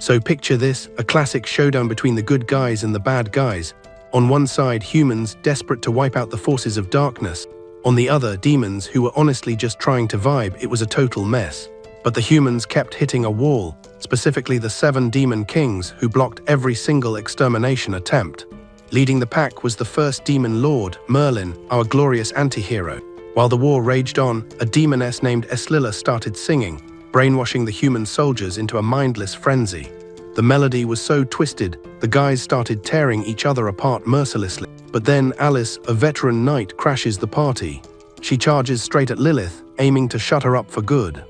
So picture this, a classic showdown between the good guys and the bad guys. On one side, humans desperate to wipe out the forces of darkness. On the other, demons who were honestly just trying to vibe. It was a total mess. But the humans kept hitting a wall, specifically the 7 demon kings who blocked every single extermination attempt. Leading the pack was the first demon lord, Merlin, our glorious anti-hero. While the war raged on, a demoness named Eslila started singing, brainwashing the human soldiers into a mindless frenzy. The melody was so twisted, the guys started tearing each other apart mercilessly. But then Alice, a veteran knight, crashes the party. She charges straight at Lilith, aiming to shut her up for good.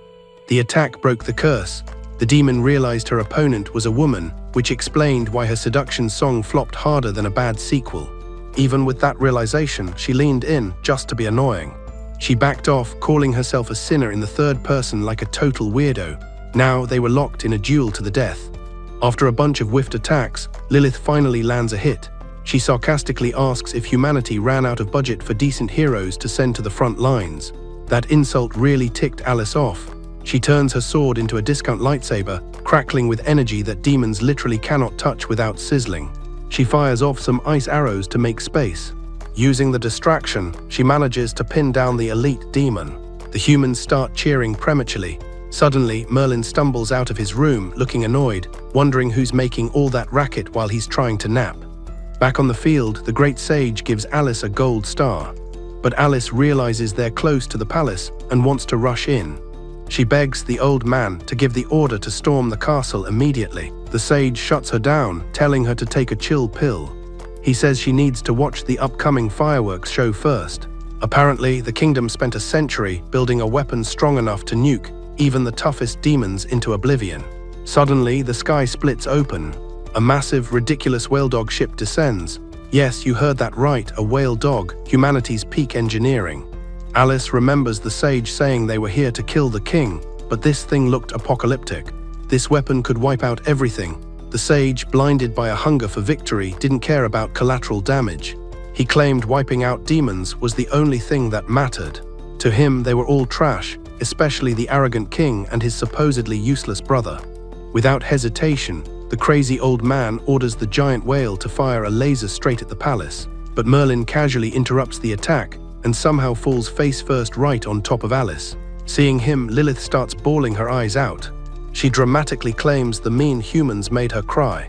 The attack broke the curse. The demon realized her opponent was a woman, which explained why her seduction song flopped harder than a bad sequel. Even with that realization, she leaned in just to be annoying. She backed off, calling herself a sinner in the third person like a total weirdo. Now they were locked in a duel to the death. After a bunch of whiffed attacks, Lilith finally lands a hit. She sarcastically asks if humanity ran out of budget for decent heroes to send to the front lines. That insult really ticked Alice off. She turns her sword into a discount lightsaber, crackling with energy that demons literally cannot touch without sizzling. She fires off some ice arrows to make space. Using the distraction, she manages to pin down the elite demon. The humans start cheering prematurely. Suddenly, Merlin stumbles out of his room, looking annoyed, wondering who's making all that racket while he's trying to nap. Back on the field, the great sage gives Alice a gold star. But Alice realizes they're close to the palace and wants to rush in. She begs the old man to give the order to storm the castle immediately. The sage shuts her down, telling her to take a chill pill. He says she needs to watch the upcoming fireworks show first. Apparently, the kingdom spent a century building a weapon strong enough to nuke even the toughest demons into oblivion. Suddenly, the sky splits open. A massive, ridiculous whale dog ship descends. Yes, you heard that right, a whale dog, humanity's peak engineering. Alice remembers the sage saying they were here to kill the king, but this thing looked apocalyptic. This weapon could wipe out everything. The sage, blinded by a hunger for victory, didn't care about collateral damage. He claimed wiping out demons was the only thing that mattered. To him, they were all trash, especially the arrogant king and his supposedly useless brother. Without hesitation, the crazy old man orders the giant whale to fire a laser straight at the palace. But Merlin casually interrupts the attack and somehow falls face-first right on top of Alice. Seeing him, Lilith starts bawling her eyes out. She dramatically claims the mean humans made her cry.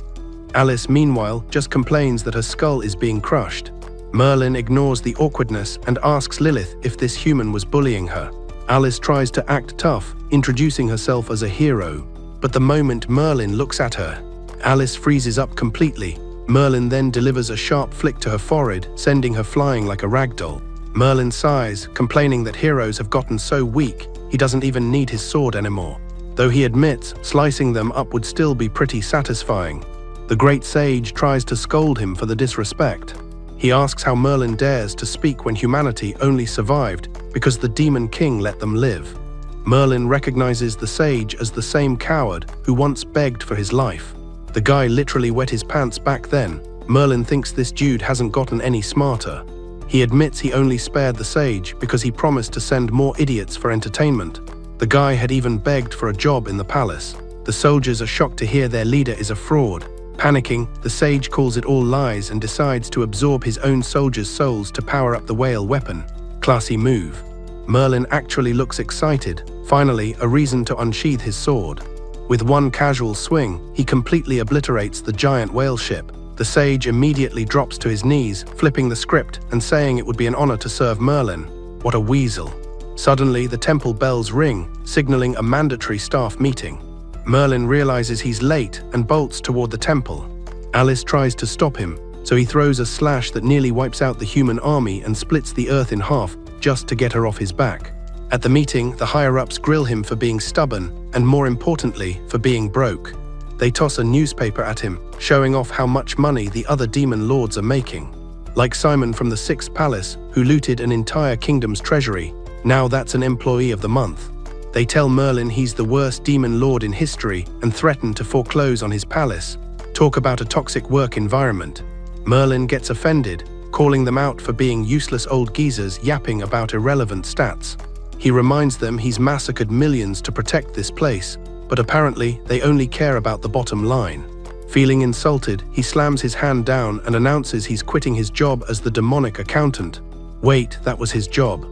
Alice, meanwhile, just complains that her skull is being crushed. Merlin ignores the awkwardness and asks Lilith if this human was bullying her. Alice tries to act tough, introducing herself as a hero. But the moment Merlin looks at her, Alice freezes up completely. Merlin then delivers a sharp flick to her forehead, sending her flying like a ragdoll. Merlin sighs, complaining that heroes have gotten so weak, he doesn't even need his sword anymore. Though he admits slicing them up would still be pretty satisfying. The great sage tries to scold him for the disrespect. He asks how Merlin dares to speak when humanity only survived because the demon king let them live. Merlin recognizes the sage as the same coward who once begged for his life. The guy literally wet his pants back then. Merlin thinks this dude hasn't gotten any smarter. He admits he only spared the sage because he promised to send more idiots for entertainment. The guy had even begged for a job in the palace. The soldiers are shocked to hear their leader is a fraud. Panicking, the sage calls it all lies and decides to absorb his own soldiers' souls to power up the whale weapon. Classy move. Merlin actually looks excited. Finally, a reason to unsheath his sword. With one casual swing, he completely obliterates the giant whale ship. The sage immediately drops to his knees, flipping the script and saying it would be an honor to serve Merlin. What a weasel. Suddenly, the temple bells ring, signaling a mandatory staff meeting. Merlin realizes he's late and bolts toward the temple. Alice tries to stop him, so he throws a slash that nearly wipes out the human army and splits the earth in half just to get her off his back. At the meeting, the higher-ups grill him for being stubborn and, more importantly, for being broke. They toss a newspaper at him, showing off how much money the other demon lords are making. Like Simon from the Sixth Palace, who looted an entire kingdom's treasury, now that's an employee of the month. They tell Merlin he's the worst demon lord in history and threaten to foreclose on his palace. Talk about a toxic work environment. Merlin gets offended, calling them out for being useless old geezers yapping about irrelevant stats. He reminds them he's massacred millions to protect this place, but apparently they only care about the bottom line. Feeling insulted, he slams his hand down and announces he's quitting his job as the demonic accountant. Wait, that was his job.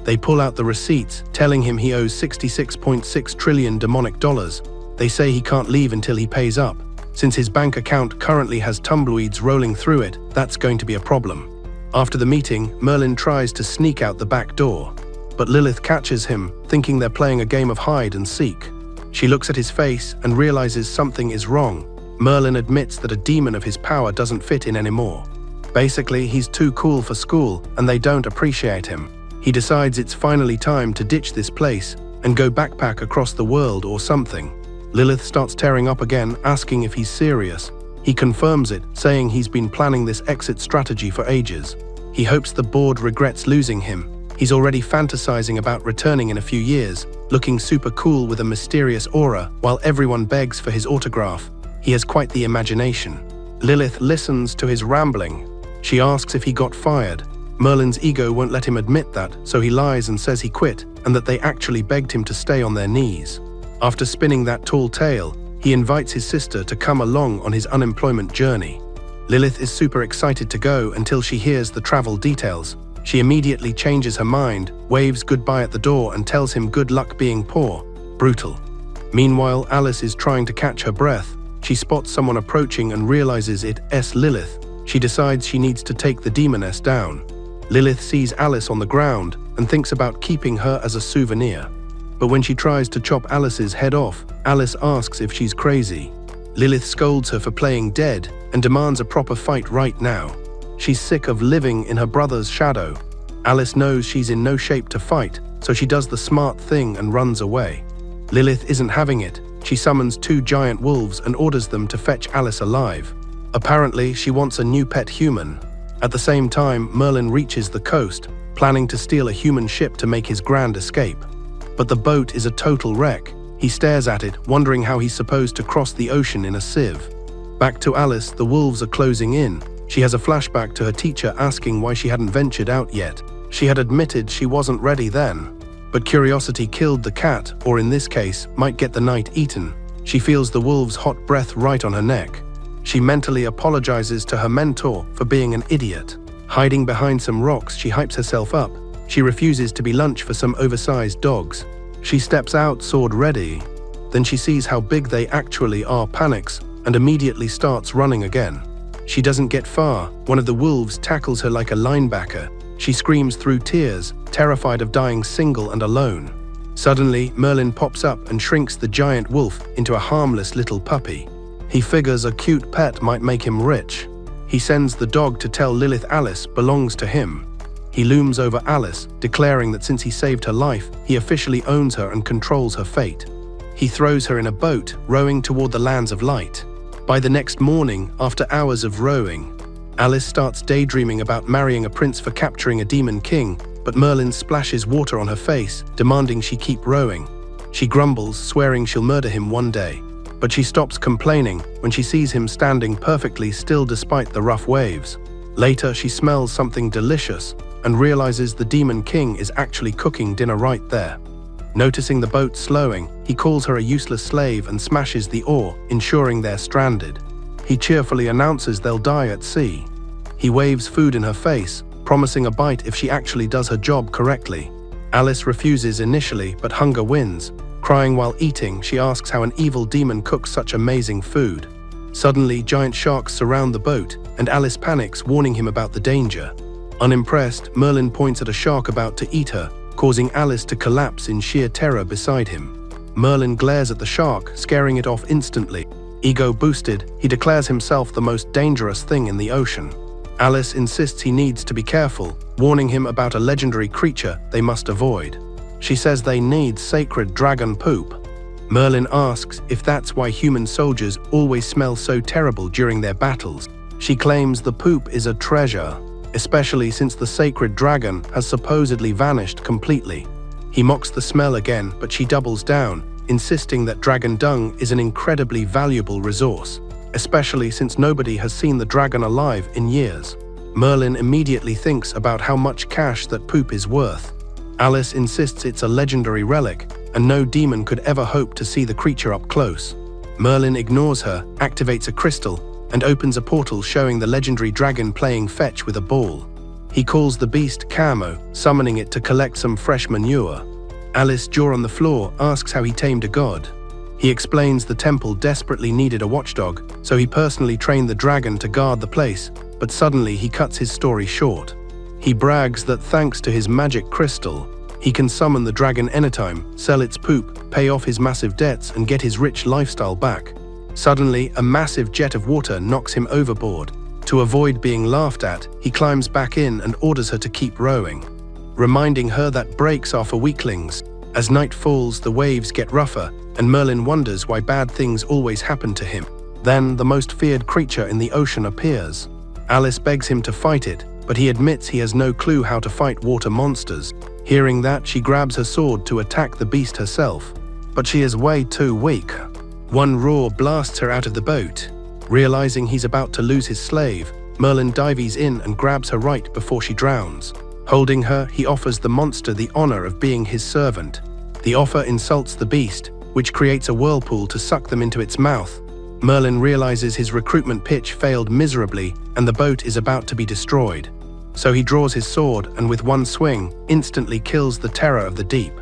They pull out the receipts, telling him he owes 66.6 trillion demonic dollars. They say he can't leave until he pays up. Since his bank account currently has tumbleweeds rolling through it, that's going to be a problem. After the meeting, Merlin tries to sneak out the back door. But Lilith catches him, thinking they're playing a game of hide and seek. She looks at his face and realizes something is wrong. Merlin admits that a demon of his power doesn't fit in anymore. Basically, he's too cool for school and they don't appreciate him. He decides it's finally time to ditch this place and go backpack across the world or something. Lilith starts tearing up again, asking if he's serious. He confirms it, saying he's been planning this exit strategy for ages. He hopes the board regrets losing him. He's already fantasizing about returning in a few years, looking super cool with a mysterious aura, while everyone begs for his autograph. He has quite the imagination. Lilith listens to his rambling. She asks if he got fired. Merlin's ego won't let him admit that, so he lies and says he quit, and that they actually begged him to stay on their knees. After spinning that tall tale, he invites his sister to come along on his unemployment journey. Lilith is super excited to go until she hears the travel details. She immediately changes her mind, waves goodbye at the door and tells him good luck being poor. Brutal. Meanwhile, Alice is trying to catch her breath. She spots someone approaching and realizes it's Lilith. She decides she needs to take the demoness down. Lilith sees Alice on the ground and thinks about keeping her as a souvenir. But when she tries to chop Alice's head off, Alice asks if she's crazy. Lilith scolds her for playing dead and demands a proper fight right now. She's sick of living in her brother's shadow. Alice knows she's in no shape to fight, so she does the smart thing and runs away. Lilith isn't having it. She summons 2 giant wolves and orders them to fetch Alice alive. Apparently, she wants a new pet human. At the same time, Merlin reaches the coast, planning to steal a human ship to make his grand escape. But the boat is a total wreck. He stares at it, wondering how he's supposed to cross the ocean in a sieve. Back to Alice, the wolves are closing in. She has a flashback to her teacher asking why she hadn't ventured out yet. She had admitted she wasn't ready then. But curiosity killed the cat, or in this case, might get the night eaten. She feels the wolf's hot breath right on her neck. She mentally apologizes to her mentor for being an idiot. Hiding behind some rocks, she hypes herself up. She refuses to be lunch for some oversized dogs. She steps out, sword ready. Then she sees how big they actually are, panics, and immediately starts running again. She doesn't get far. One of the wolves tackles her like a linebacker. She screams through tears, terrified of dying single and alone. Suddenly, Merlin pops up and shrinks the giant wolf into a harmless little puppy. He figures a cute pet might make him rich. He sends the dog to tell Lilith Alice belongs to him. He looms over Alice, declaring that since he saved her life, he officially owns her and controls her fate. He throws her in a boat, rowing toward the lands of light. By the next morning, after hours of rowing, Alice starts daydreaming about marrying a prince for capturing a demon king, but Merlin splashes water on her face, demanding she keep rowing. She grumbles, swearing she'll murder him one day. But she stops complaining when she sees him standing perfectly still despite the rough waves. Later, she smells something delicious and realizes the demon king is actually cooking dinner right there. Noticing the boat slowing, he calls her a useless slave and smashes the oar, ensuring they're stranded. He cheerfully announces they'll die at sea. He waves food in her face, promising a bite if she actually does her job correctly. Alice refuses initially, but hunger wins. Crying while eating, she asks how an evil demon cooks such amazing food. Suddenly, giant sharks surround the boat, and Alice panics, warning him about the danger. Unimpressed, Merlin points at a shark about to eat her, causing Alice to collapse in sheer terror beside him. Merlin glares at the shark, scaring it off instantly. Ego boosted, he declares himself the most dangerous thing in the ocean. Alice insists he needs to be careful, warning him about a legendary creature they must avoid. She says they need sacred dragon poop. Merlin asks if that's why human soldiers always smell so terrible during their battles. She claims the poop is a treasure, especially since the sacred dragon has supposedly vanished completely. He mocks the smell again, but she doubles down, insisting that dragon dung is an incredibly valuable resource, especially since nobody has seen the dragon alive in years. Merlin immediately thinks about how much cash that poop is worth. Alice insists it's a legendary relic, and no demon could ever hope to see the creature up close. Merlin ignores her, activates a crystal, and opens a portal showing the legendary dragon playing fetch with a ball. He calls the beast Camo, summoning it to collect some fresh manure. Alice, jaw on the floor, asks how he tamed a god. He explains the temple desperately needed a watchdog, so he personally trained the dragon to guard the place, but suddenly he cuts his story short. He brags that thanks to his magic crystal, he can summon the dragon anytime, sell its poop, pay off his massive debts, and get his rich lifestyle back. Suddenly, a massive jet of water knocks him overboard. To avoid being laughed at, he climbs back in and orders her to keep rowing, reminding her that breaks are for weaklings. As night falls, the waves get rougher, and Merlin wonders why bad things always happen to him. Then, the most feared creature in the ocean appears. Alice begs him to fight it, but he admits he has no clue how to fight water monsters. Hearing that, she grabs her sword to attack the beast herself, but she is way too weak. One roar blasts her out of the boat. Realizing he's about to lose his slave, Merlin dives in and grabs her right before she drowns. Holding her, he offers the monster the honor of being his servant. The offer insults the beast, which creates a whirlpool to suck them into its mouth. Merlin realizes his recruitment pitch failed miserably and the boat is about to be destroyed. So he draws his sword and with one swing, instantly kills the terror of the deep.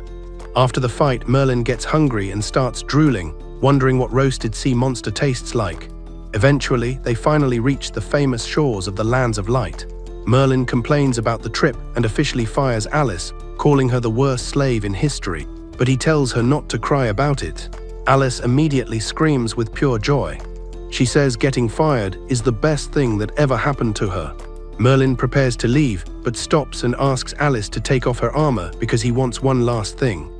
After the fight, Merlin gets hungry and starts drooling, wondering what roasted sea monster tastes like. Eventually, they finally reach the famous shores of the Lands of Light. Merlin complains about the trip and officially fires Alice, calling her the worst slave in history, but he tells her not to cry about it. Alice immediately screams with pure joy. She says getting fired is the best thing that ever happened to her. Merlin prepares to leave, but stops and asks Alice to take off her armor because he wants one last thing.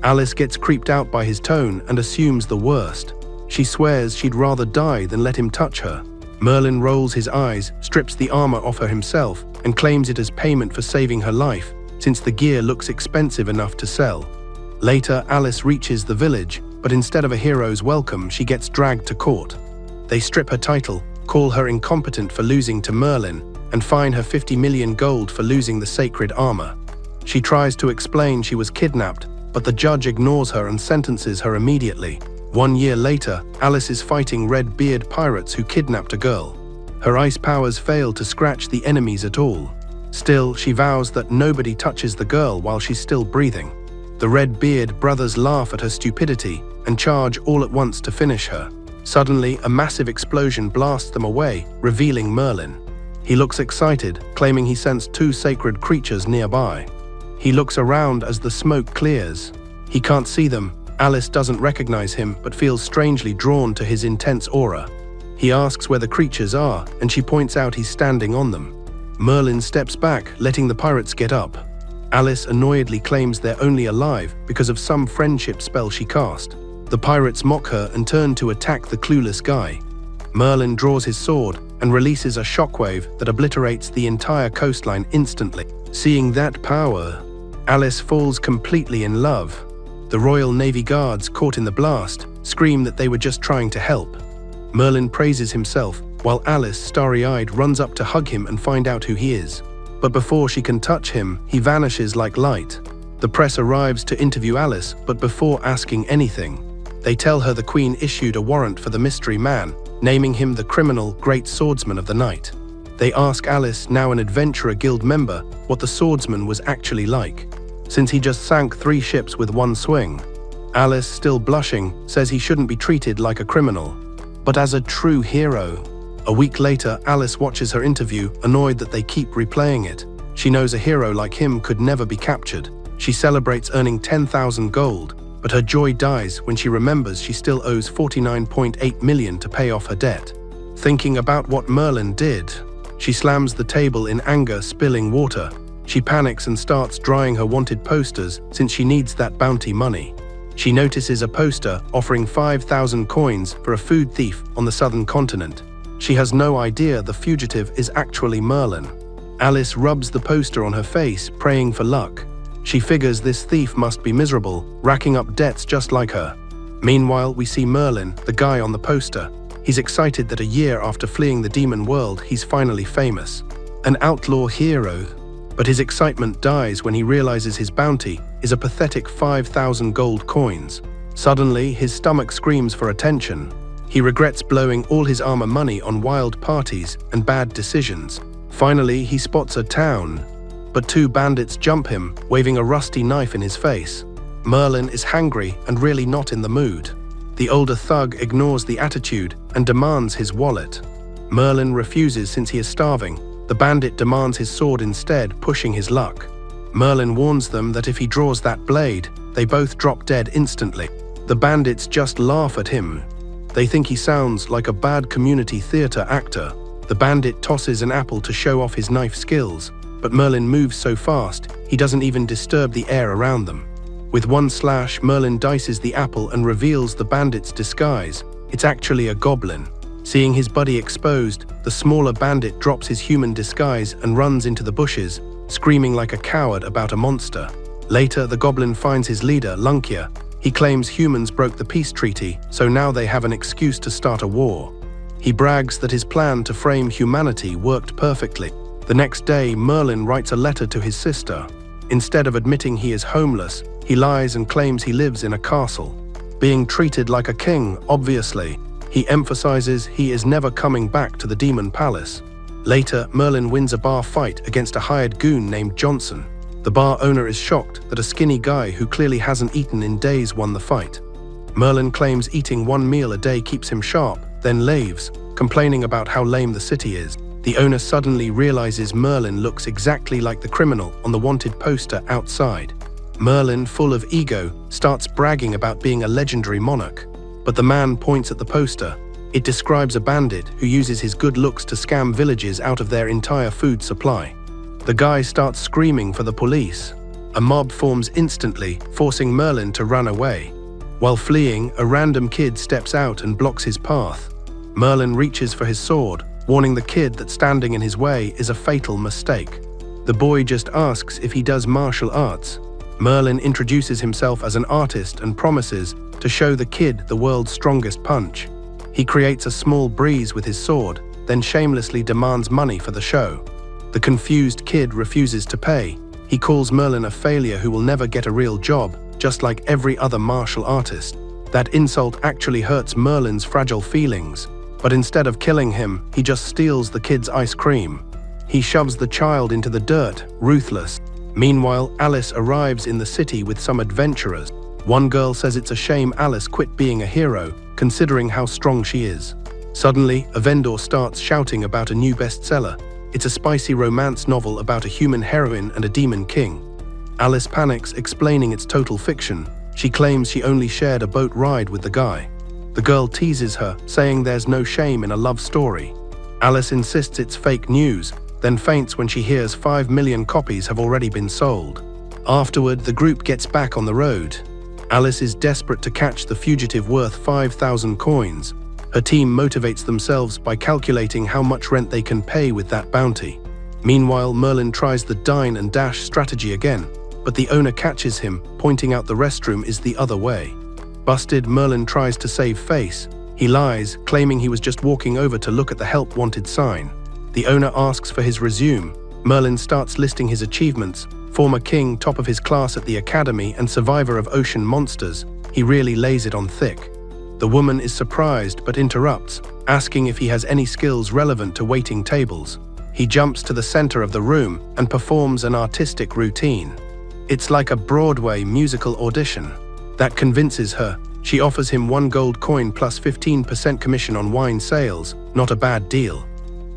Alice gets creeped out by his tone and assumes the worst. She swears she'd rather die than let him touch her. Merlin rolls his eyes, strips the armor off her himself, and claims it as payment for saving her life, since the gear looks expensive enough to sell. Later, Alice reaches the village, but instead of a hero's welcome, she gets dragged to court. They strip her title, call her incompetent for losing to Merlin, and fine her 50 million gold for losing the sacred armor. She tries to explain she was kidnapped, but the judge ignores her and sentences her immediately. 1 year later, Alice is fighting red-beard pirates who kidnapped a girl. Her ice powers fail to scratch the enemies at all. Still, she vows that nobody touches the girl while she's still breathing. The red-beard brothers laugh at her stupidity and charge all at once to finish her. Suddenly, a massive explosion blasts them away, revealing Merlin. He looks excited, claiming he sensed 2 sacred creatures nearby. He looks around as the smoke clears. He can't see them. Alice doesn't recognize him, but feels strangely drawn to his intense aura. He asks where the creatures are, and she points out he's standing on them. Merlin steps back, letting the pirates get up. Alice annoyedly claims they're only alive because of some friendship spell she cast. The pirates mock her and turn to attack the clueless guy. Merlin draws his sword and releases a shockwave that obliterates the entire coastline instantly. Seeing that power, Alice falls completely in love. The Royal Navy guards, caught in the blast, scream that they were just trying to help. Merlin praises himself, while Alice, starry-eyed, runs up to hug him and find out who he is. But before she can touch him, he vanishes like light. The press arrives to interview Alice, but before asking anything, they tell her the Queen issued a warrant for the mystery man, naming him the criminal great swordsman of the night. They ask Alice, now an Adventurer Guild member, what the swordsman was actually like, since he just sank 3 ships with one swing. Alice, still blushing, says he shouldn't be treated like a criminal, but as a true hero. A week later, Alice watches her interview, annoyed that they keep replaying it. She knows a hero like him could never be captured. She celebrates earning 10,000 gold, but her joy dies when she remembers she still owes 49.8 million to pay off her debt. Thinking about what Merlin did, she slams the table in anger, spilling water. She panics and starts drying her wanted posters since she needs that bounty money. She notices a poster offering 5,000 coins for a food thief on the southern continent. She has no idea the fugitive is actually Merlin. Alice rubs the poster on her face, praying for luck. She figures this thief must be miserable, racking up debts just like her. Meanwhile, we see Merlin, the guy on the poster. He's excited that a year after fleeing the demon world, he's finally famous. An outlaw hero. But his excitement dies when he realizes his bounty is a pathetic 5,000 gold coins. Suddenly, his stomach screams for attention. He regrets blowing all his armor money on wild parties and bad decisions. Finally, he spots a town, but two bandits jump him, waving a rusty knife in his face. Merlin is hangry and really not in the mood. The older thug ignores the attitude and demands his wallet. Merlin refuses since he is starving. The bandit demands his sword instead, pushing his luck. Merlin warns them that if he draws that blade, they both drop dead instantly. The bandits just laugh at him. They think he sounds like a bad community theater actor. The bandit tosses an apple to show off his knife skills, but Merlin moves so fast, he doesn't even disturb the air around them. With one slash, Merlin dices the apple and reveals the bandit's disguise. It's actually a goblin. Seeing his buddy exposed, the smaller bandit drops his human disguise and runs into the bushes, screaming like a coward about a monster. Later, the goblin finds his leader, Lunkia. He claims humans broke the peace treaty, so now they have an excuse to start a war. He brags that his plan to frame humanity worked perfectly. The next day, Merlin writes a letter to his sister. Instead of admitting he is homeless, he lies and claims he lives in a castle. Being treated like a king, obviously, he emphasizes he is never coming back to the Demon Palace. Later, Merlin wins a bar fight against a hired goon named Johnson. The bar owner is shocked that a skinny guy who clearly hasn't eaten in days won the fight. Merlin claims eating one meal a day keeps him sharp, then leaves, complaining about how lame the city is. The owner suddenly realizes Merlin looks exactly like the criminal on the wanted poster outside. Merlin, full of ego, starts bragging about being a legendary monarch. But the man points at the poster. It describes a bandit who uses his good looks to scam villages out of their entire food supply. The guy starts screaming for the police. A mob forms instantly, forcing Merlin to run away. While fleeing, a random kid steps out and blocks his path. Merlin reaches for his sword, warning the kid that standing in his way is a fatal mistake. The boy just asks if he does martial arts. Merlin introduces himself as an artist and promises to show the kid the world's strongest punch. He creates a small breeze with his sword, then shamelessly demands money for the show. The confused kid refuses to pay. He calls Merlin a failure who will never get a real job, just like every other martial artist. That insult actually hurts Merlin's fragile feelings, but instead of killing him, he just steals the kid's ice cream. He shoves the child into the dirt, ruthless. Meanwhile, Alice arrives in the city with some adventurers. One girl says it's a shame Alice quit being a hero, considering how strong she is. Suddenly, a vendor starts shouting about a new bestseller. It's a spicy romance novel about a human heroine and a demon king. Alice panics, explaining it's total fiction. She claims she only shared a boat ride with the guy. The girl teases her, saying there's no shame in a love story. Alice insists it's fake news, then faints when she hears 5 million copies have already been sold. Afterward, the group gets back on the road. Alice is desperate to catch the fugitive worth 5,000 coins. Her team motivates themselves by calculating how much rent they can pay with that bounty. Meanwhile, Merlin tries the dine and dash strategy again, but the owner catches him, pointing out the restroom is the other way. Busted, Merlin tries to save face. He lies, claiming he was just walking over to look at the help wanted sign. The owner asks for his resume. Merlin starts listing his achievements: former king, top of his class at the academy, and survivor of ocean monsters. He really lays it on thick. The woman is surprised but interrupts, asking if he has any skills relevant to waiting tables. He jumps to the center of the room and performs an artistic routine. It's like a Broadway musical audition. That convinces her. She offers him 1 gold coin plus 15% commission on wine sales. Not a bad deal.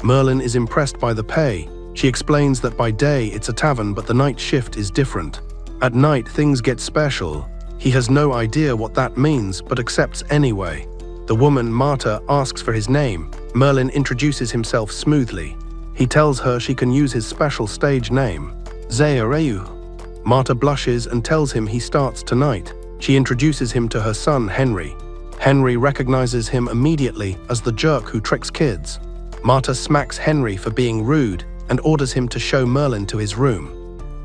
Merlin is impressed by the pay. She explains that by day it's a tavern, but the night shift is different. At night things get special. He has no idea what that means, but accepts anyway. The woman, Marta, asks for his name. Merlin introduces himself smoothly. He tells her she can use his special stage name, Zaireu. Marta blushes and tells him he starts tonight. She introduces him to her son, Henry. Henry recognizes him immediately as the jerk who tricks kids. Marta smacks Henry for being rude and orders him to show Merlin to his room.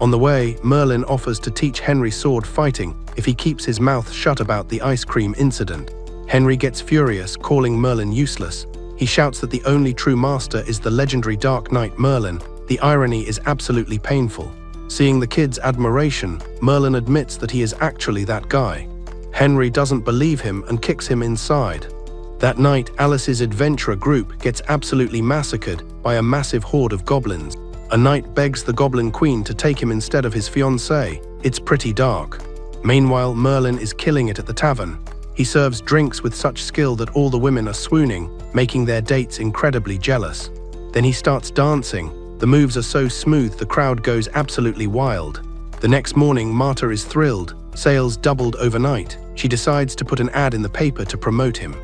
On the way, Merlin offers to teach Henry sword fighting if he keeps his mouth shut about the ice cream incident. Henry gets furious, calling Merlin useless. He shouts that the only true master is the legendary Dark Knight Merlin, The irony is absolutely painful. Seeing the kid's admiration, Merlin admits that he is actually that guy. Henry doesn't believe him and kicks him inside. That night, Alice's adventurer group gets absolutely massacred by a massive horde of goblins. A knight begs the Goblin Queen to take him instead of his fiancée. It's pretty dark. Meanwhile, Merlin is killing it at the tavern. He serves drinks with such skill that all the women are swooning, making their dates incredibly jealous. Then he starts dancing. The moves are so smooth the crowd goes absolutely wild. The next morning, Marta is thrilled. Sales doubled overnight. She decides to put an ad in the paper to promote him.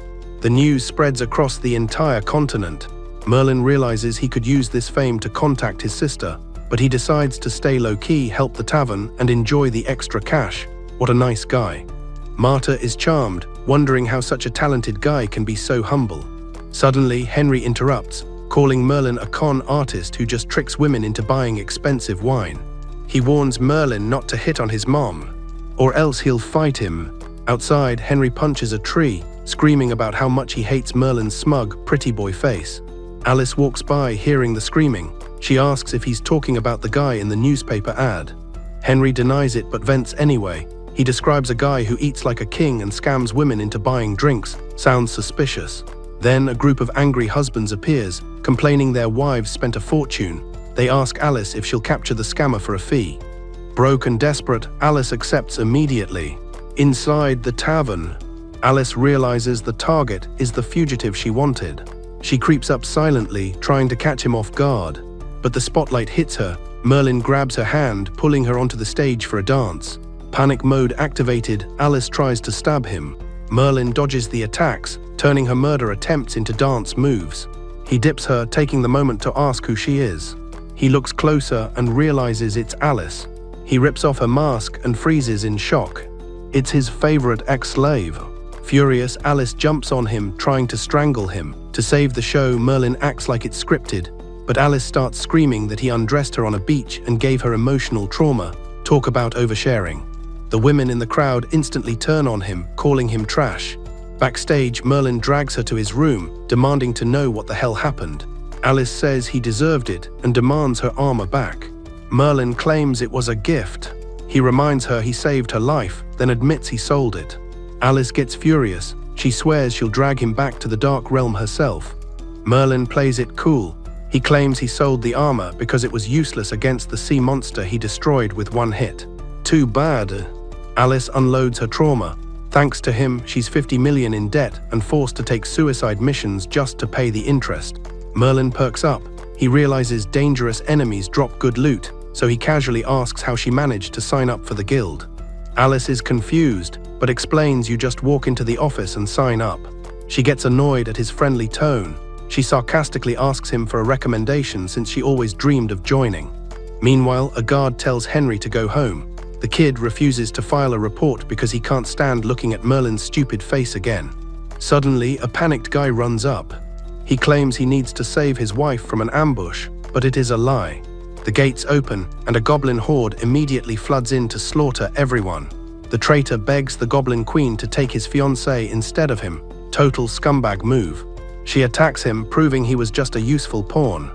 The news spreads across the entire continent. Merlin realizes he could use this fame to contact his sister, but he decides to stay low-key, help the tavern, and enjoy the extra cash. What a nice guy. Marta is charmed, wondering how such a talented guy can be so humble. Suddenly, Henry interrupts, calling Merlin a con artist who just tricks women into buying expensive wine. He warns Merlin not to hit on his mom, or else he'll fight him. Outside, Henry punches a tree, screaming about how much he hates Merlin's smug, pretty boy face. Alice walks by, hearing the screaming. She asks if he's talking about the guy in the newspaper ad. Henry denies it but vents anyway. He describes a guy who eats like a king and scams women into buying drinks. Sounds suspicious. Then a group of angry husbands appears, complaining their wives spent a fortune. They ask Alice if she'll capture the scammer for a fee. Broke and desperate, Alice accepts immediately. Inside the tavern, Alice realizes the target is the fugitive she wanted. She creeps up silently, trying to catch him off guard. But the spotlight hits her. Merlin grabs her hand, pulling her onto the stage for a dance. Panic mode activated, Alice tries to stab him. Merlin dodges the attacks, turning her murder attempts into dance moves. He dips her, taking the moment to ask who she is. He looks closer and realizes it's Alice. He rips off her mask and freezes in shock. It's his favorite ex-slave. Furious, Alice jumps on him, trying to strangle him. To save the show, Merlin acts like it's scripted, but Alice starts screaming that he undressed her on a beach and gave her emotional trauma. Talk about oversharing. The women in the crowd instantly turn on him, calling him trash. Backstage, Merlin drags her to his room, demanding to know what the hell happened. Alice says he deserved it and demands her armor back. Merlin claims it was a gift. He reminds her he saved her life, then admits he sold it. Alice gets furious. She swears she'll drag him back to the Dark Realm herself. Merlin plays it cool. He claims he sold the armor because it was useless against the sea monster he destroyed with one hit. Too bad. Alice unloads her trauma. Thanks to him, she's 50 million in debt and forced to take suicide missions just to pay the interest. Merlin perks up. He realizes dangerous enemies drop good loot, so he casually asks how she managed to sign up for the guild. Alice is confused, but explains you just walk into the office and sign up. She gets annoyed at his friendly tone. She sarcastically asks him for a recommendation since she always dreamed of joining. Meanwhile, a guard tells Henry to go home. The kid refuses to file a report because he can't stand looking at Merlin's stupid face again. Suddenly, a panicked guy runs up. He claims he needs to save his wife from an ambush, but it is a lie. The gates open, and a goblin horde immediately floods in to slaughter everyone. The traitor begs the Goblin Queen to take his fiancée instead of him. Total scumbag move. She attacks him, proving he was just a useful pawn.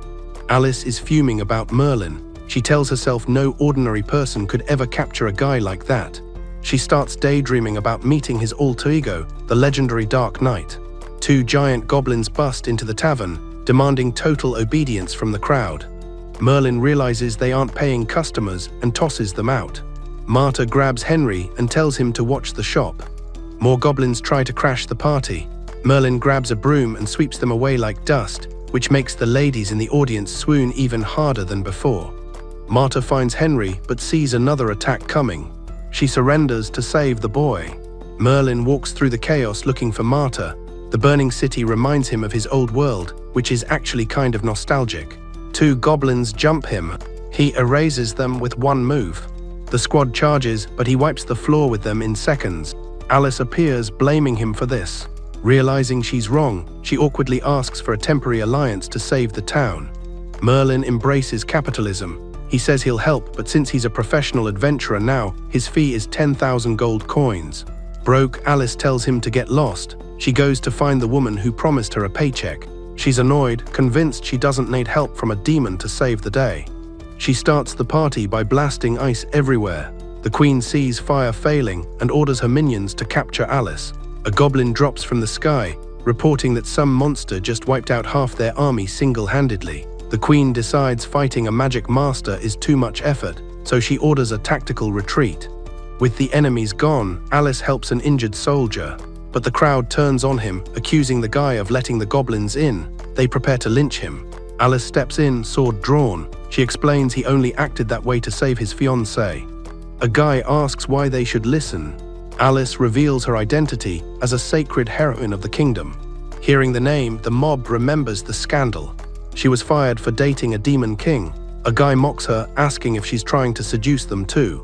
Alice is fuming about Merlin. She tells herself no ordinary person could ever capture a guy like that. She starts daydreaming about meeting his alter ego, the legendary Dark Knight. Two giant goblins bust into the tavern, demanding total obedience from the crowd. Merlin realizes they aren't paying customers and tosses them out. Marta grabs Henry and tells him to watch the shop. More goblins try to crash the party. Merlin grabs a broom and sweeps them away like dust, which makes the ladies in the audience swoon even harder than before. Marta finds Henry but sees another attack coming. She surrenders to save the boy. Merlin walks through the chaos looking for Marta. The burning city reminds him of his old world, which is actually kind of nostalgic. Two goblins jump him. He erases them with one move. The squad charges, but he wipes the floor with them in seconds. Alice appears, blaming him for this. Realizing she's wrong, she awkwardly asks for a temporary alliance to save the town. Merlin embraces capitalism. He says he'll help, but since he's a professional adventurer now, his fee is 10,000 gold coins. Broke, Alice tells him to get lost. She goes to find the woman who promised her a paycheck. She's annoyed, convinced she doesn't need help from a demon to save the day. She starts the party by blasting ice everywhere. The queen sees fire failing and orders her minions to capture Alice. A goblin drops from the sky, reporting that some monster just wiped out half their army single-handedly. The queen decides fighting a magic master is too much effort, so she orders a tactical retreat. With the enemies gone, Alice helps an injured soldier, but the crowd turns on him, accusing the guy of letting the goblins in. They prepare to lynch him. Alice steps in, sword drawn. She explains he only acted that way to save his fiancée. A guy asks why they should listen. Alice reveals her identity as a sacred heroine of the kingdom. Hearing the name, the mob remembers the scandal. She was fired for dating a demon king. A guy mocks her, asking if she's trying to seduce them too.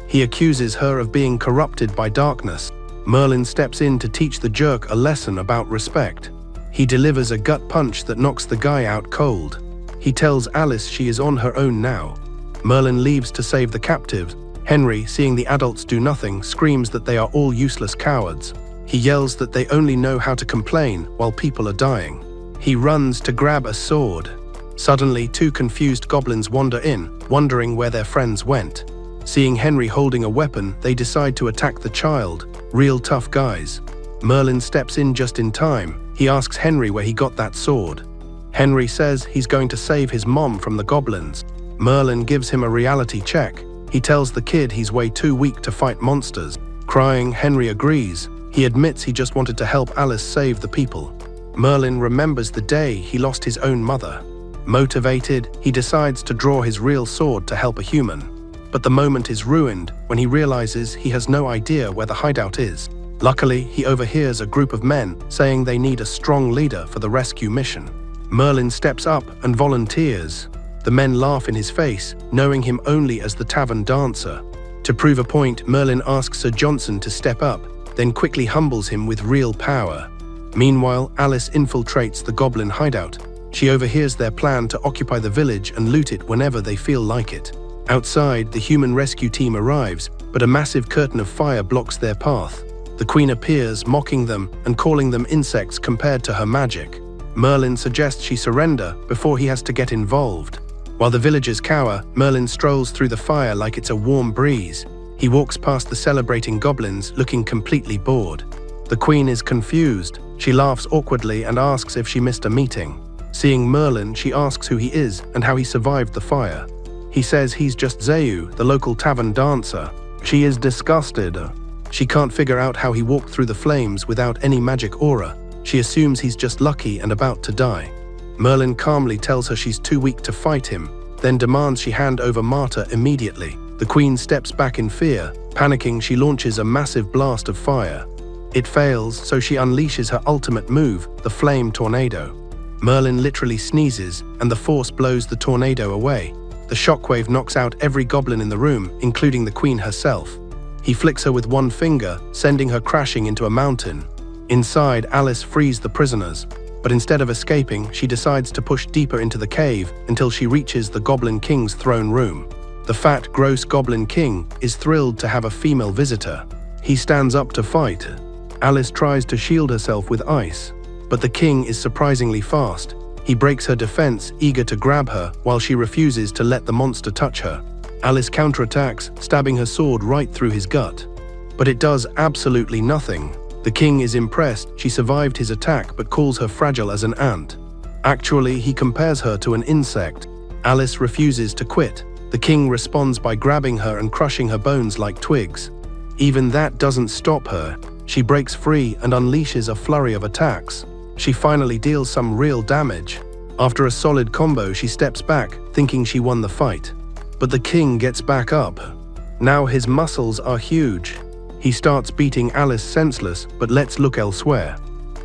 He accuses her of being corrupted by darkness. Merlin steps in to teach the jerk a lesson about respect. He delivers a gut punch that knocks the guy out cold. He tells Alice she is on her own now. Merlin leaves to save the captives. Henry, seeing the adults do nothing, screams that they are all useless cowards. He yells that they only know how to complain while people are dying. He runs to grab a sword. Suddenly, two confused goblins wander in, wondering where their friends went. Seeing Henry holding a weapon, they decide to attack the child. Real tough guys. Merlin steps in just in time. He asks Henry where he got that sword. Henry says he's going to save his mom from the goblins. Merlin gives him a reality check. He tells the kid he's way too weak to fight monsters. Crying, Henry agrees. He admits he just wanted to help Alice save the people. Merlin remembers the day he lost his own mother. Motivated, he decides to draw his real sword to help a human. But the moment is ruined when he realizes he has no idea where the hideout is. Luckily, he overhears a group of men saying they need a strong leader for the rescue mission. Merlin steps up and volunteers. The men laugh in his face, knowing him only as the tavern dancer. To prove a point, Merlin asks Sir Johnson to step up, then quickly humbles him with real power. Meanwhile, Alice infiltrates the goblin hideout. She overhears their plan to occupy the village and loot it whenever they feel like it. Outside, the human rescue team arrives, but a massive curtain of fire blocks their path. The queen appears, mocking them and calling them insects compared to her magic. Merlin suggests she surrender before he has to get involved. While the villagers cower, Merlin strolls through the fire like it's a warm breeze. He walks past the celebrating goblins, looking completely bored. The queen is confused. She laughs awkwardly and asks if she missed a meeting. Seeing Merlin, she asks who he is and how he survived the fire. He says he's just Zayu, the local tavern dancer. She is disgusted. She can't figure out how he walked through the flames without any magic aura. She assumes he's just lucky and about to die. Merlin calmly tells her she's too weak to fight him, then demands she hand over Marta immediately. The queen steps back in fear. Panicking, she launches a massive blast of fire. It fails, so she unleashes her ultimate move, the flame tornado. Merlin literally sneezes, and the force blows the tornado away. The shockwave knocks out every goblin in the room, including the queen herself. He flicks her with one finger, sending her crashing into a mountain. Inside, Alice frees the prisoners, but instead of escaping, she decides to push deeper into the cave until she reaches the Goblin King's throne room. The fat, gross Goblin King is thrilled to have a female visitor. He stands up to fight. Alice tries to shield herself with ice, but the king is surprisingly fast. He breaks her defense, eager to grab her, while she refuses to let the monster touch her. Alice counterattacks, stabbing her sword right through his gut. But it does absolutely nothing. The king is impressed she survived his attack but calls her fragile as an ant. Actually, he compares her to an insect. Alice refuses to quit. The king responds by grabbing her and crushing her bones like twigs. Even that doesn't stop her. She breaks free and unleashes a flurry of attacks. She finally deals some real damage. After a solid combo, she steps back, thinking she won the fight. But the king gets back up. Now his muscles are huge. He starts beating Alice senseless, but let's look elsewhere.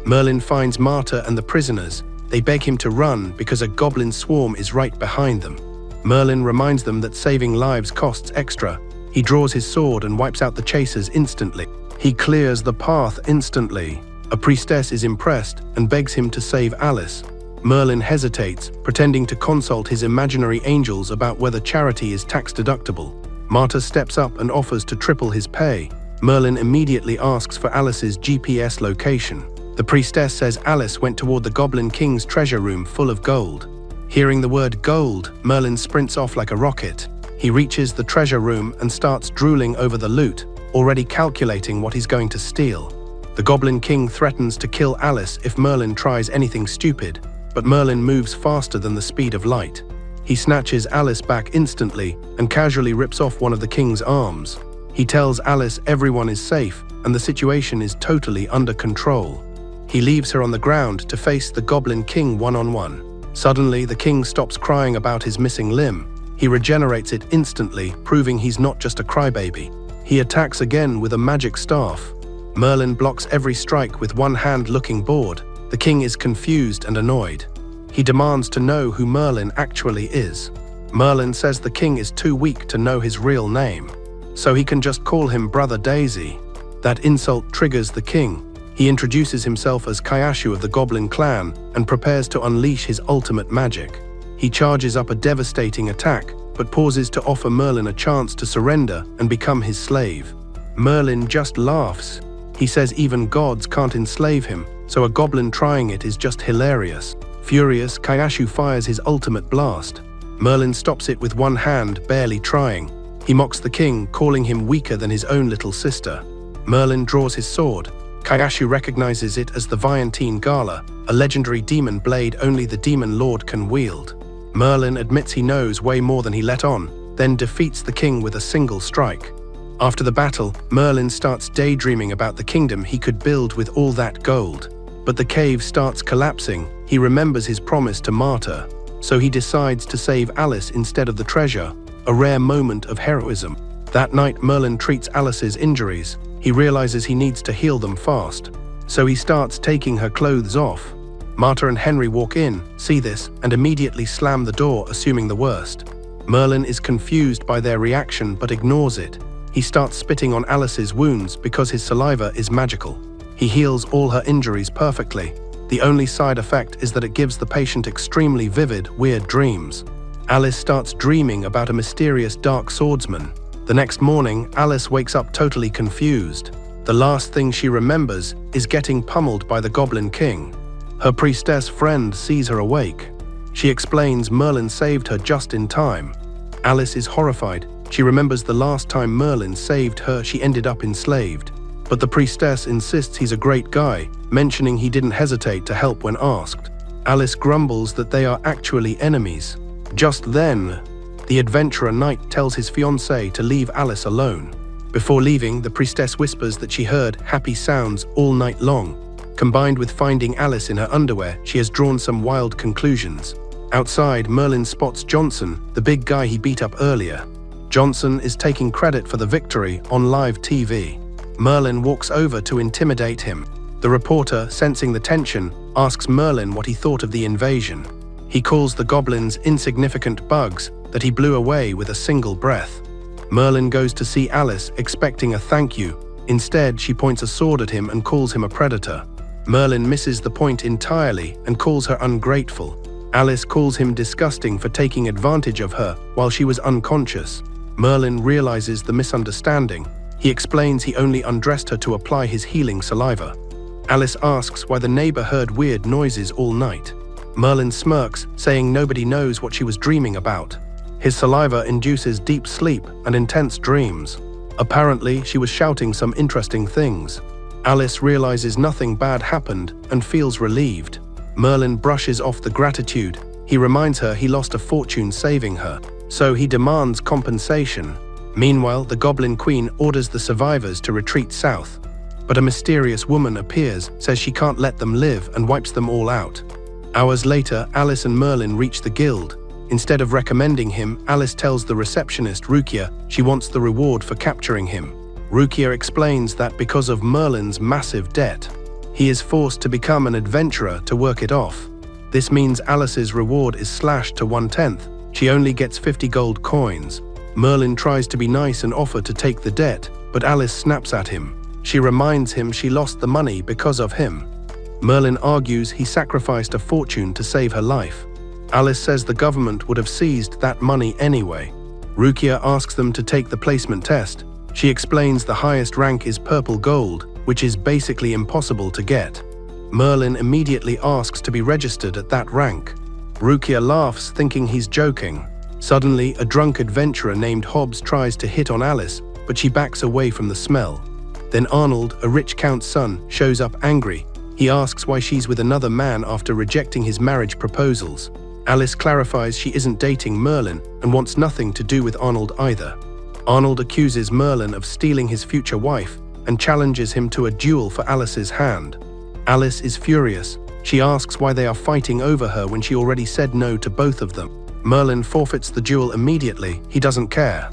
Merlin finds Marta and the prisoners. They beg him to run because a goblin swarm is right behind them. Merlin reminds them that saving lives costs extra. He draws his sword and wipes out the chasers instantly. He clears the path instantly. A priestess is impressed and begs him to save Alice. Merlin hesitates, pretending to consult his imaginary angels about whether charity is tax-deductible. Marta steps up and offers to triple his pay. Merlin immediately asks for Alice's GPS location. The priestess says Alice went toward the Goblin King's treasure room full of gold. Hearing the word gold, Merlin sprints off like a rocket. He reaches the treasure room and starts drooling over the loot, already calculating what he's going to steal. The Goblin King threatens to kill Alice if Merlin tries anything stupid, but Merlin moves faster than the speed of light. He snatches Alice back instantly and casually rips off one of the king's arms. He tells Alice everyone is safe and the situation is totally under control. He leaves her on the ground to face the Goblin King one-on-one. Suddenly, the king stops crying about his missing limb. He regenerates it instantly, proving he's not just a crybaby. He attacks again with a magic staff. Merlin blocks every strike with one hand, looking bored. The king is confused and annoyed. He demands to know who Merlin actually is. Merlin says the king is too weak to know his real name, so he can just call him Brother Daisy. That insult triggers the king. He introduces himself as Kyashu of the Goblin clan and prepares to unleash his ultimate magic. He charges up a devastating attack, but pauses to offer Merlin a chance to surrender and become his slave. Merlin just laughs. He says even gods can't enslave him, so a goblin trying it is just hilarious. Furious, Kyashu fires his ultimate blast. Merlin stops it with one hand, barely trying. He mocks the king, calling him weaker than his own little sister. Merlin draws his sword. Kyashu recognizes it as the Viantine Gala, a legendary demon blade only the Demon Lord can wield. Merlin admits he knows way more than he let on, then defeats the king with a single strike. After the battle, Merlin starts daydreaming about the kingdom he could build with all that gold. But the cave starts collapsing. He remembers his promise to Martyr, so he decides to save Alice instead of the treasure, a rare moment of heroism. That night, Merlin treats Alice's injuries. He realizes he needs to heal them fast, so he starts taking her clothes off. Martyr and Henry walk in, see this, and immediately slam the door, assuming the worst. Merlin is confused by their reaction but ignores it. He starts spitting on Alice's wounds because his saliva is magical. He heals all her injuries perfectly. The only side effect is that it gives the patient extremely vivid, weird dreams. Alice starts dreaming about a mysterious dark swordsman. The next morning, Alice wakes up totally confused. The last thing she remembers is getting pummeled by the Goblin King. Her priestess friend sees her awake. She explains Merlin saved her just in time. Alice is horrified. She remembers the last time Merlin saved her, she ended up enslaved. But the priestess insists he's a great guy, mentioning he didn't hesitate to help when asked. Alice grumbles that they are actually enemies. Just then, the adventurer knight tells his fiancée to leave Alice alone. Before leaving, the priestess whispers that she heard happy sounds all night long. Combined with finding Alice in her underwear, she has drawn some wild conclusions. Outside, Merlin spots Johnson, the big guy he beat up earlier. Johnson is taking credit for the victory on live TV. Merlin walks over to intimidate him. The reporter, sensing the tension, asks Merlin what he thought of the invasion. He calls the goblins insignificant bugs that he blew away with a single breath. Merlin goes to see Alice, expecting a thank you. Instead, she points a sword at him and calls him a predator. Merlin misses the point entirely and calls her ungrateful. Alice calls him disgusting for taking advantage of her while she was unconscious. Merlin realizes the misunderstanding. He explains he only undressed her to apply his healing saliva. Alice asks why the neighbor heard weird noises all night. Merlin smirks, saying nobody knows what she was dreaming about. His saliva induces deep sleep and intense dreams. Apparently, she was shouting some interesting things. Alice realizes nothing bad happened and feels relieved. Merlin brushes off the gratitude. He reminds her he lost a fortune saving her, so he demands compensation. Meanwhile, the Goblin Queen orders the survivors to retreat south. But a mysterious woman appears, says she can't let them live, and wipes them all out. Hours later, Alice and Merlin reach the guild. Instead of recommending him, Alice tells the receptionist, Rukia, she wants the reward for capturing him. Rukia explains that because of Merlin's massive debt, he is forced to become an adventurer to work it off. This means Alice's reward is slashed to 1/10. She only gets 50 gold coins. Merlin tries to be nice and offer to take the debt, but Alice snaps at him. She reminds him she lost the money because of him. Merlin argues he sacrificed a fortune to save her life. Alice says the government would have seized that money anyway. Rukia asks them to take the placement test. She explains the highest rank is purple gold, which is basically impossible to get. Merlin immediately asks to be registered at that rank. Rukia laughs, thinking he's joking. Suddenly, a drunk adventurer named Hobbs tries to hit on Alice, but she backs away from the smell. Then Arnold, a rich count's son, shows up angry. He asks why she's with another man after rejecting his marriage proposals. Alice clarifies she isn't dating Merlin and wants nothing to do with Arnold either. Arnold accuses Merlin of stealing his future wife and challenges him to a duel for Alice's hand. Alice is furious. She asks why they are fighting over her when she already said no to both of them. Merlin forfeits the duel immediately. He doesn't care.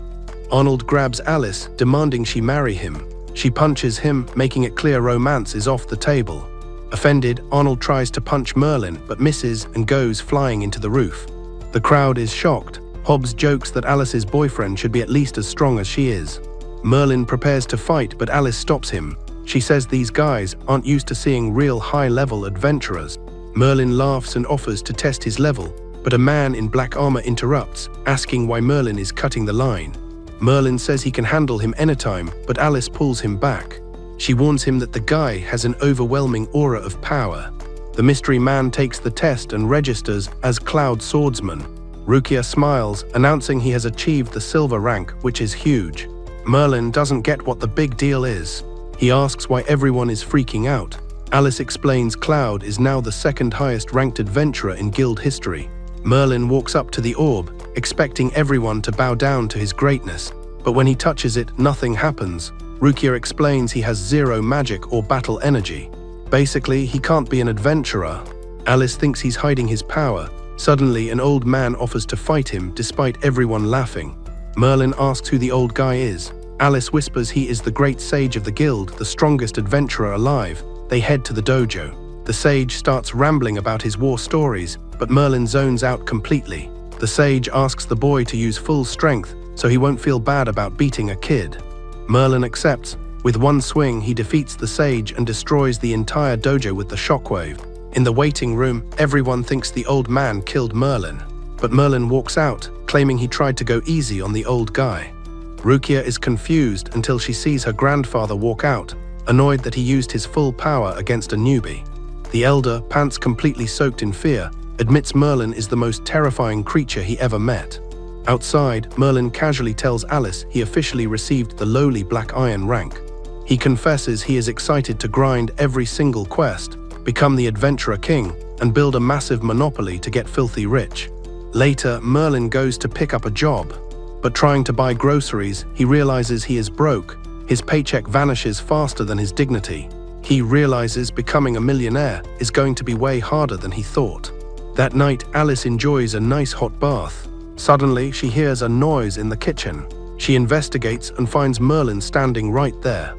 Arnold grabs Alice, demanding she marry him. She punches him, making it clear romance is off the table. Offended, Arnold tries to punch Merlin, but misses and goes flying into the roof. The crowd is shocked. Hobbs jokes that Alice's boyfriend should be at least as strong as she is. Merlin prepares to fight, but Alice stops him. She says these guys aren't used to seeing real high-level adventurers. Merlin laughs and offers to test his level, but a man in black armor interrupts, asking why Merlin is cutting the line. Merlin says he can handle him anytime, but Alice pulls him back. She warns him that the guy has an overwhelming aura of power. The mystery man takes the test and registers as Cloud Swordsman. Rukia smiles, announcing he has achieved the silver rank, which is huge. Merlin doesn't get what the big deal is. He asks why everyone is freaking out. Alice explains Cloud is now the second highest ranked adventurer in guild history. Merlin walks up to the orb, expecting everyone to bow down to his greatness, but when he touches it, nothing happens. Rukia explains he has zero magic or battle energy. Basically, he can't be an adventurer. Alice thinks he's hiding his power. Suddenly, an old man offers to fight him despite everyone laughing. Merlin asks who the old guy is. Alice whispers he is the great sage of the guild, the strongest adventurer alive. They head to the dojo. The sage starts rambling about his war stories, but Merlin zones out completely. The sage asks the boy to use full strength so he won't feel bad about beating a kid. Merlin accepts. With one swing, he defeats the sage and destroys the entire dojo with the shockwave. In the waiting room, everyone thinks the old man killed Merlin. But Merlin walks out, claiming he tried to go easy on the old guy. Rukia is confused until she sees her grandfather walk out, annoyed that he used his full power against a newbie. The elder, pants completely soaked in fear, admits Merlin is the most terrifying creature he ever met. Outside, Merlin casually tells Alice he officially received the lowly Black Iron rank. He confesses he is excited to grind every single quest, become the Adventurer King, and build a massive monopoly to get filthy rich. Later, Merlin goes to pick up a job, but trying to buy groceries, he realizes he is broke. His paycheck vanishes faster than his dignity. He realizes becoming a millionaire is going to be way harder than he thought. That night, Alice enjoys a nice hot bath. Suddenly, she hears a noise in the kitchen. She investigates and finds Merlin standing right there.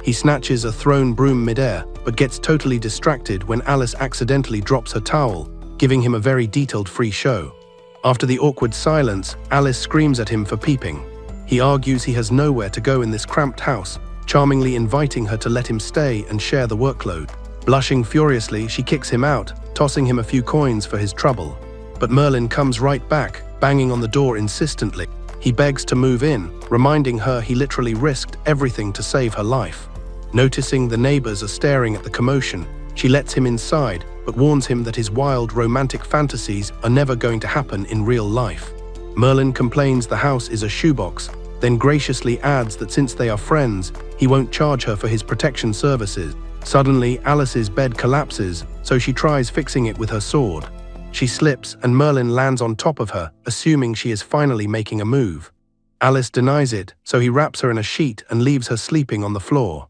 He snatches a thrown broom midair, but gets totally distracted when Alice accidentally drops her towel, giving him a very detailed free show. After the awkward silence, Alice screams at him for peeping. He argues he has nowhere to go in this cramped house, charmingly inviting her to let him stay and share the workload. Blushing furiously, she kicks him out, tossing him a few coins for his trouble. But Merlin comes right back, banging on the door insistently. He begs to move in, reminding her he literally risked everything to save her life. Noticing the neighbors are staring at the commotion, she lets him inside, but warns him that his wild romantic fantasies are never going to happen in real life. Merlin complains the house is a shoebox, then graciously adds that since they are friends, he won't charge her for his protection services. Suddenly, Alice's bed collapses, so she tries fixing it with her sword. She slips and Merlin lands on top of her, assuming she is finally making a move. Alice denies it, so he wraps her in a sheet and leaves her sleeping on the floor.